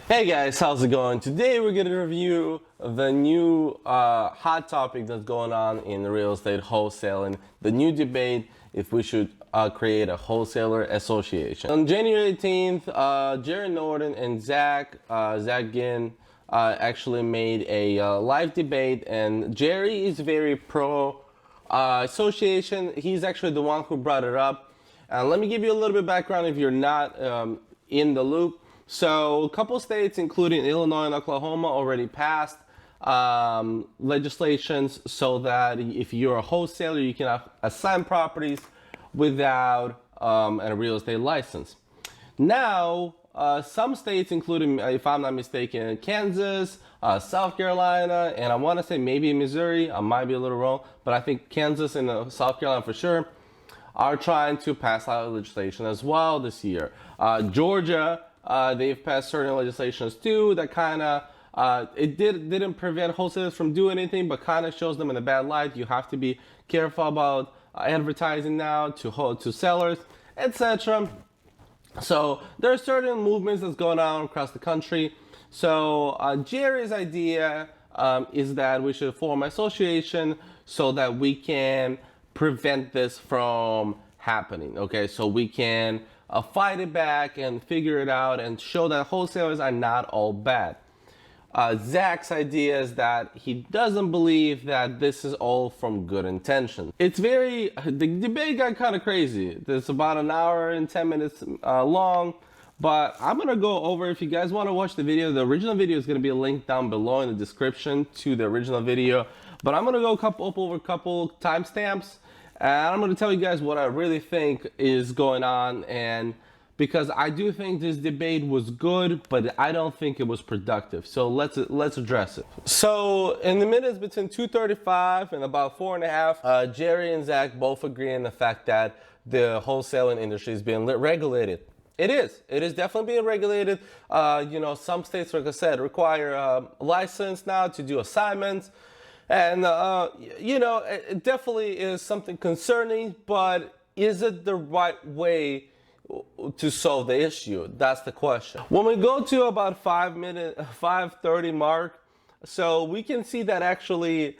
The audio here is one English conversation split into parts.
Hey guys, how's it going? Today we're going to review the new hot topic that's going on in the real estate wholesaling, the new debate if we should create a wholesaler association. On January 18th, Jerry Norton and Zach Ginn actually made a live debate, and Jerry is very pro association. He's actually the one who brought it up. Let me give you a little bit of background if you're not in the loop. So a couple states, including Illinois and Oklahoma, already passed legislations so that if you're a wholesaler, you can assign properties without a real estate license. Now, some states, including, if I'm not mistaken, Kansas, South Carolina, and I want to say maybe Missouri, I might be a little wrong, but I think Kansas and South Carolina for sure, are trying to pass out legislation as well this year. Georgia, they've passed certain legislations too that kind of didn't prevent wholesalers from doing anything, but kind of shows them in a bad light. You have to be careful about advertising now to sellers, etc. So there are certain movements that's going on across the country. So Jerry's idea is that we should form an association so that we can prevent this from happening. Okay, so we can fight it back and figure it out and show that wholesalers are not all bad. Zach's idea is that he doesn't believe that this is all from good intention. The debate got kind of crazy. It's about an hour and 10 minutes long, but I'm gonna go over, if you guys want to watch the original video is gonna be a link down below in the description to the original video, but I'm gonna go over a couple timestamps. And I'm going to tell you guys what I really think is going on, and because I do think this debate was good, but I don't think it was productive. So let's address it. So in the minutes between 2:35 and about 4.5, Jerry and Zach both agree on the fact that the wholesaling industry is being regulated. It is definitely being regulated. Some states, like I said, require a license now to do assignments. And, it definitely is something concerning, but is it the right way to solve the issue? That's the question. When we go to about 5:30 mark, so we can see that actually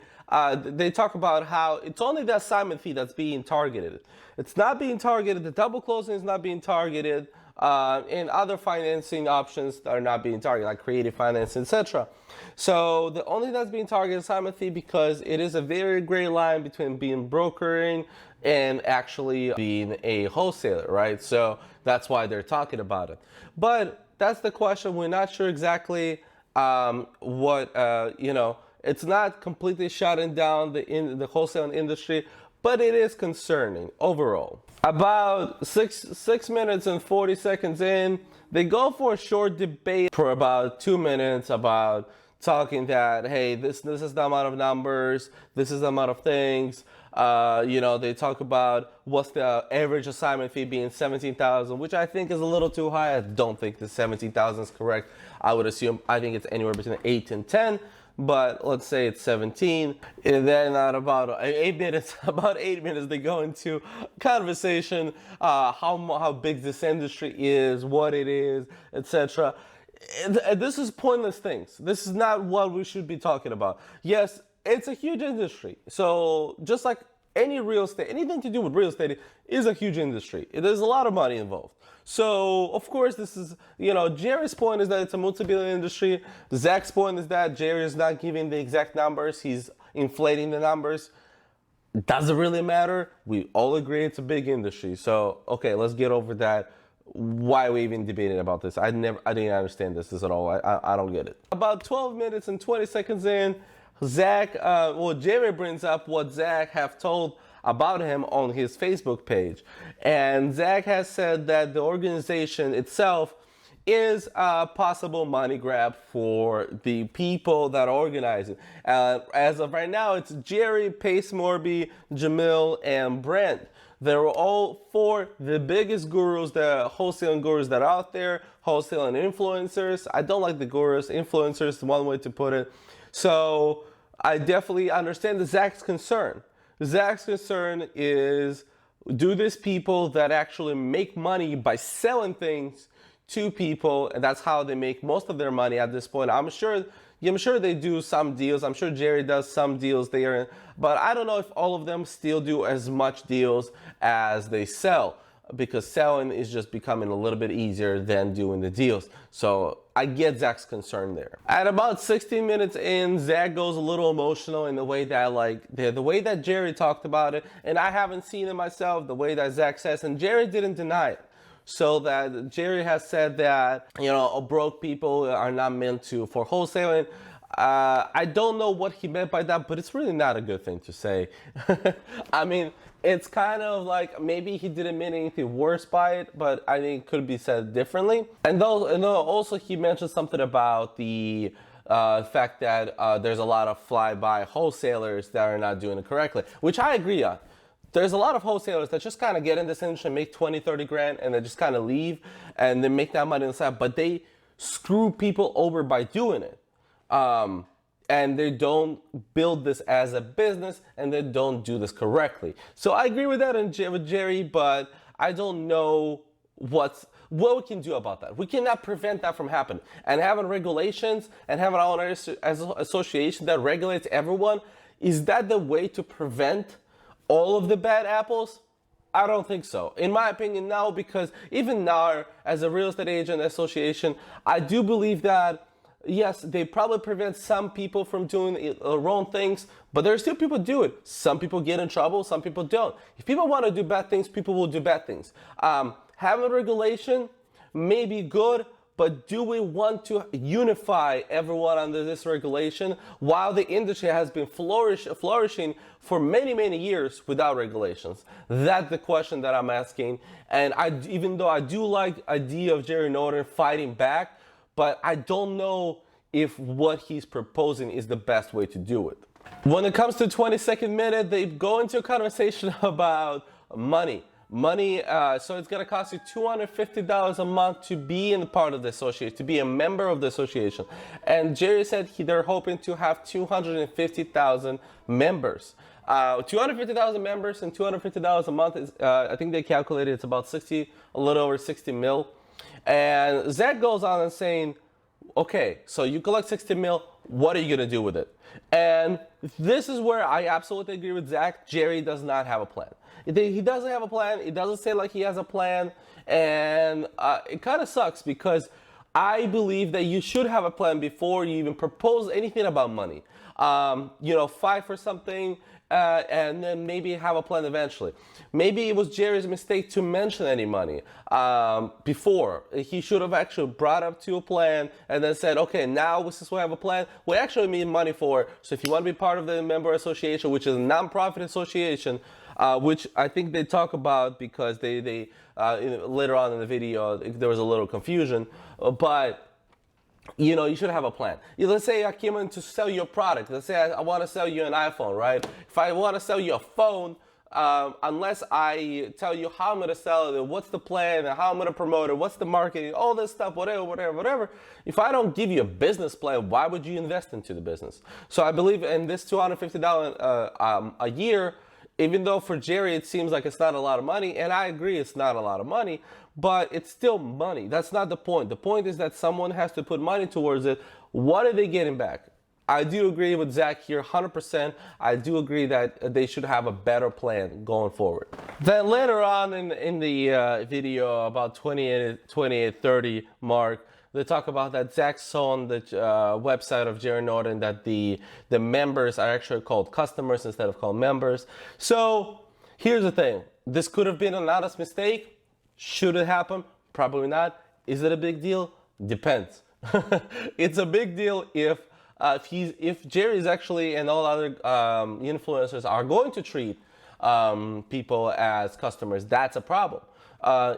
they talk about how it's only the assignment fee that's being targeted. It's not being targeted, the double closing is not being targeted, and other financing options are not being targeted, like creative financing, etc. So the only that's being targeted is assignment fee, because it is a very gray line between being brokering and actually being a wholesaler, right? So that's why they're talking about it. But that's the question. We're not sure exactly it's not completely shutting down the wholesaling industry, but it is concerning overall. About 6 minutes and 40 seconds in, they go for a short debate for about 2 minutes about talking that, hey, this is the amount of numbers, this is the amount of things. They talk about what's the average assignment fee being $17,000, which I think is a little too high. I don't think the $17,000 is correct. I think it's anywhere between 8 and 10. But let's say it's 17, and then at about 8 minutes, they go into conversation, how big this industry is, what it is, etc. This is pointless things. This is not what we should be talking about. Yes, it's a huge industry. So just like any real estate, anything to do with real estate is a huge industry. There's a lot of money involved. So, of course, this is, Jerry's point is that it's a multi-billion industry. Zach's point is that Jerry is not giving the exact numbers. He's inflating the numbers. Does it really matter? We all agree it's a big industry. So, okay, let's get over that. Why are we even debating about this? I didn't understand this at all. I don't get it. About 12 minutes and 20 seconds in, Jerry brings up what Zach have told about him on his Facebook page. And Zach has said that the organization itself is a possible money grab for the people that are organizing. As of right now, it's Jerry, Pace Morby, Jamil, and Brent. They're all four the biggest gurus, the wholesaling gurus that are out there, wholesaling influencers. I don't like the gurus, influencers, one way to put it. So I definitely understand Zach's concern. Zach's concern is, do these people that actually make money by selling things two people, and that's how they make most of their money at this point. I'm sure they do some deals. I'm sure Jerry does some deals there, but I don't know if all of them still do as much deals as they sell, because selling is just becoming a little bit easier than doing the deals. So I get Zach's concern there. At about 16 minutes in, Zach goes a little emotional in the way that the way that Jerry talked about it, and I haven't seen it myself, the way that Zach says, and Jerry didn't deny it. So that Jerry has said that, broke people are not meant for wholesaling. I don't know what he meant by that, but it's really not a good thing to say. I mean, it's kind of like maybe he didn't mean anything worse by it, but I think it could be said differently. And also he mentioned something about the fact that there's a lot of fly-by wholesalers that are not doing it correctly, which I agree on. There's a lot of wholesalers that just kind of get in this industry and make 20, 30 grand and they just kind of leave and they make that money on the side, but they screw people over by doing it. And they don't build this as a business and they don't do this correctly. So I agree with that with Jerry, but I don't know what we can do about that. We cannot prevent that from happening. And having regulations and having our own association that regulates everyone, is that the way to prevent all of the bad apples? I don't think so. In my opinion, no, because even now, as a real estate agent association, I do believe that yes, they probably prevent some people from doing wrong things, but there are still people do it. Some people get in trouble, some people don't. If people want to do bad things, people will do bad things. Having regulation may be good, but do we want to unify everyone under this regulation while the industry has been flourishing for many, many years without regulations? That's the question that I'm asking. And even though I do like the idea of Jerry Norton fighting back, but I don't know if what he's proposing is the best way to do it. When it comes to 22nd minute, they go into a conversation about money. So it's gonna cost you $250 a month to be in the part of the association, to be a member of the association. And Jerry said they're hoping to have 250,000 members. 250,000 members and $250 a month is, I think they calculated it's about a little over 60 mil. And Zach goes on and saying, okay, so you collect 60 mil, what are you gonna do with it? And this is where I absolutely agree with Zach. Jerry does not have a plan. He doesn't have a plan. It doesn't say like he has a plan. And it kind of sucks because I believe that you should have a plan before you even propose anything about money. Fight for something and then maybe have a plan eventually. Maybe it was Jerry's mistake to mention any money before. He should have actually brought up to a plan and then said, okay, now this is what I have a plan. We actually need money for. So if you want to be part of the member association, which is a non-profit association, which I think they talk about because they later on in the video, there was a little confusion, but you should have a plan. Let's say I came in to sell you a product. Let's say I want to sell you an iPhone, right? If I want to sell you a phone, unless I tell you how I'm going to sell it, what's the plan, and how I'm going to promote it, what's the marketing, all this stuff, whatever. If I don't give you a business plan, why would you invest into the business? So I believe in this $250 a year, even though for Jerry it seems like it's not a lot of money, and I agree it's not a lot of money, but it's still money. That's not the point. The point is that someone has to put money towards it. What are they getting back? I do agree with Zach here 100%. I do agree that they should have a better plan going forward. Then later on in the video, about 28:30 mark, they talk about that Zach saw on the website of Jerry Norton that the members are actually called customers instead of called members. So here's the thing. This could have been an honest mistake. Should it happen? Probably not. Is it a big deal? Depends. It's a big deal if Jerry is actually and all other influencers are going to treat people as customers. That's a problem.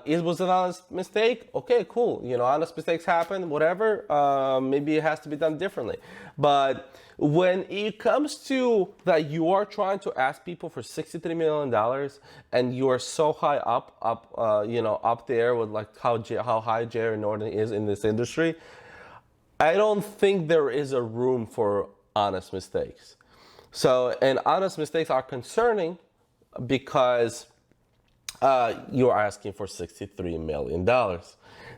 It was an honest mistake. Okay, cool. Honest mistakes happen, whatever. Maybe it has to be done differently. But when it comes to that you are trying to ask people for $63 million and you are so high up there with like how high Jerry Norton is in this industry, I don't think there is a room for honest mistakes. So, and honest mistakes are concerning because you're asking for $63 million.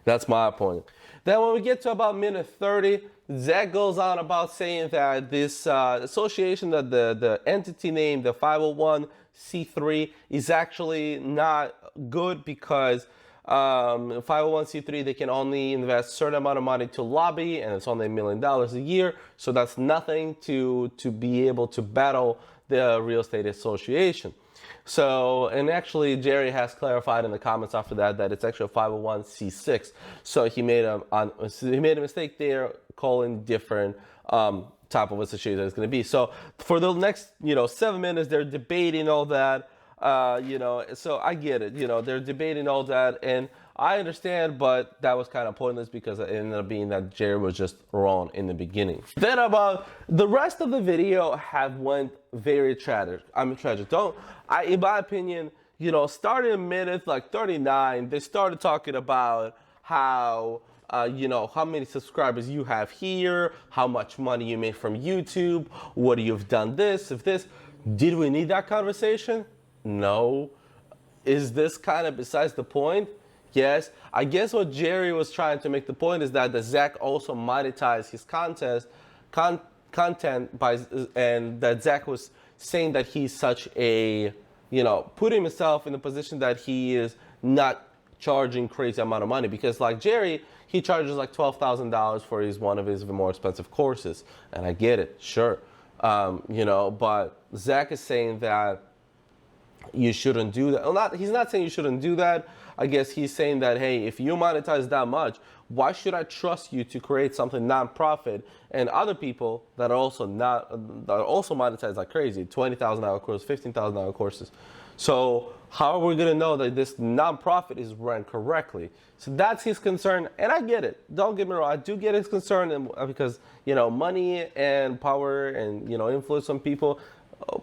That's my point. Then when we get to about minute 30, Zach goes on about saying that this association, that the entity name, the 501c3, is actually not good because 501c3, they can only invest a certain amount of money to lobby, and it's only $1 million a year. So that's nothing to be able to battle the Real Estate Association. So, and actually Jerry has clarified in the comments after that it's actually a 501c6. So he made a mistake there, calling different type of association that it's going to be. So for the next 7 minutes, they're debating all that. So I get it. They're debating all that, and I understand, but that was kind of pointless because it ended up being that Jerry was just wrong in the beginning. Then about the rest of the video went very tragic. In my opinion, starting in minute like 39, they started talking about how how many subscribers you have here, how much money you made from YouTube, what you've done this, if this. Did we need that conversation? No. Is this kind of besides the point? Yes. I guess what Jerry was trying to make the point is that the Zach also monetized his content by, and that Zach was saying that he's such a, putting himself in the position that he is not charging crazy amount of money, because like Jerry, he charges like $12,000 for one of his more expensive courses, and I get it, sure, but Zach is saying that you shouldn't do that. Well, he's not saying you shouldn't do that. I guess he's saying that, hey, if you monetize that much, why should I trust you to create something non-profit and other people that are also monetized like crazy, $20,000 courses, $15,000 courses. So how are we going to know that this non-profit is run correctly? So that's his concern, and I get it. Don't get me wrong, I do get his concern, because money and power and influence on people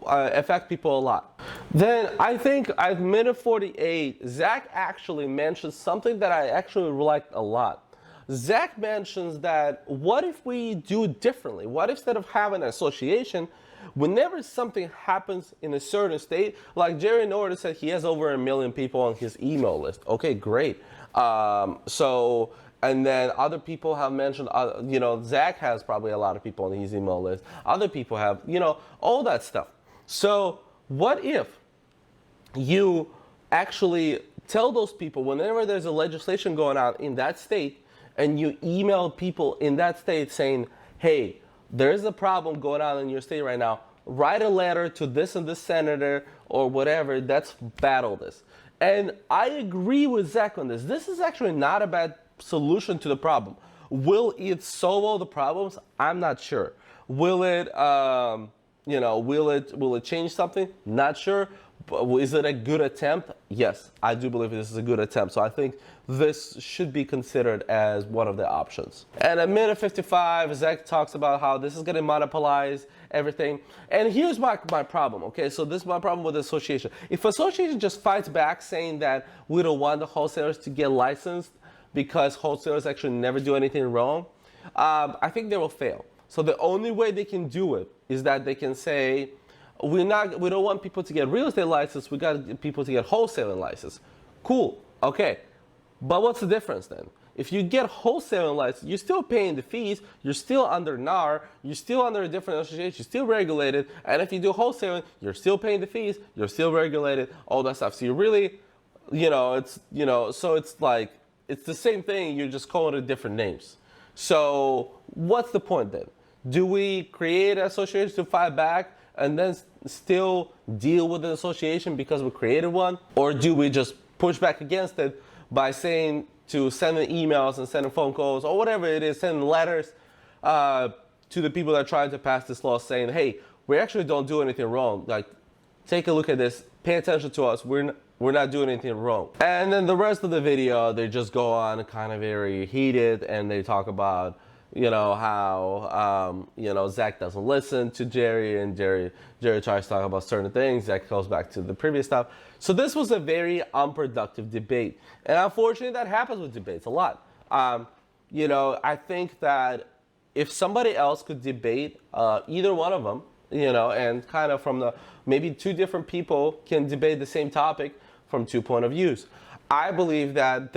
affect people a lot. Then I think at minute 48, Zach actually mentions something that I actually liked a lot. Zach mentions that what if we do it differently? What if instead of having an association, whenever something happens in a certain state, like Jerry Norton said, he has over 1 million people on his email list. Okay, great. And then other people have mentioned, Zach has probably a lot of people on his email list. Other people have, all that stuff. So what if you actually tell those people whenever there's a legislation going on in that state, and you email people in that state saying, hey, there's a problem going on in your state right now, write a letter to this and this senator or whatever, let's battle this. And I agree with Zach on this. This is actually not a bad solution to the problem. Will it solve all the problems? I'm not sure. Will it will it change something? Not sure. But is it a good attempt? Yes, I do believe this is a good attempt. So I think this should be considered as one of the options. And at minute 55, Zach talks about how this is going to monopolize everything. And here's my problem, okay? So this is my problem with the association. If association just fights back saying that we don't want the wholesalers to get licensed because wholesalers actually never do anything wrong, I think they will fail. So the only way they can do it is that they can say, we don't want people to get real estate license, we got people to get wholesaling license. Cool, okay. But what's the difference then? If you get wholesaling license, you're still paying the fees, you're still under NAR, you're still under a different association, you're still regulated, and if you do wholesaling, you're still paying the fees, you're still regulated, all that stuff. So you really, so it's like, it's the same thing, you're just calling it different names. So what's the point then? Do we create an association to fight back and then still deal with the association because we created one? Or do we just push back against it by saying to sending emails and sending phone calls or whatever it is, sending letters to the people that are trying to pass this law saying, hey, we actually don't do anything wrong. Like, take a look at this, pay attention to us, we're not doing anything wrong. And then the rest of the video, they just go on kind of very heated and they talk about, how, Zach doesn't listen to Jerry, and Jerry tries to talk about certain things. Zach goes back to the previous stuff. So this was a very unproductive debate. And unfortunately, that happens with debates a lot. I think that if somebody else could debate either one of them, and kind of from maybe two different people can debate the same topic, from two point of views. I believe that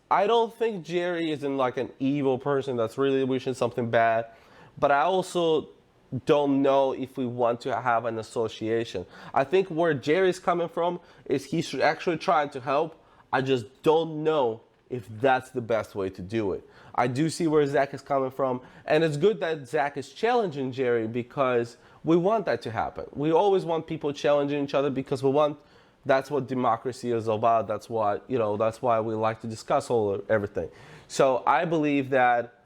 I don't think Jerry is in like an evil person that's really wishing something bad, but I also don't know if we want to have an association. I think where Jerry's coming from is he's actually trying to help. I just don't know if that's the best way to do it. I do see where Zach is coming from, and it's good that Zach is challenging Jerry because we want that to happen. We always want people challenging each other because that's what democracy is about. That's what, that's why we like to discuss everything. So I believe that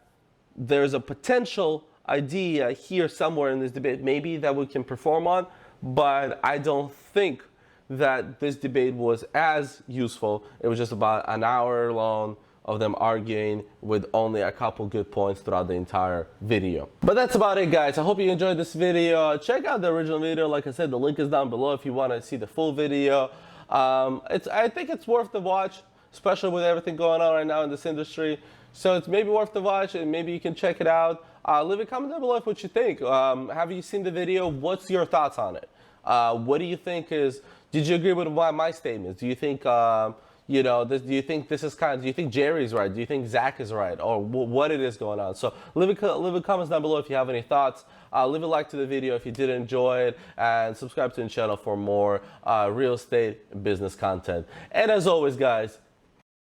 there's a potential idea here somewhere in this debate, maybe that we can perform on, but I don't think that this debate was as useful. It was just about an hour long of them arguing with only a couple good points throughout the entire video. But that's about it, guys. I hope you enjoyed this video. Check out the original video. Like I said, the link is down below if you want to see the full video. I think it's worth the watch, especially with everything going on right now in this industry. So it's maybe worth the watch, and maybe you can check it out. Leave a comment down below what you think. Have you seen the video? What's your thoughts on it? What do you think did you agree with my statements? Do you think, do you think do you think Jerry's right? Do you think Zach is right? Or what it is going on? So leave a comments down below if you have any thoughts. Leave a like to the video if you did enjoy it, and subscribe to the channel for more real estate business content. And as always, guys,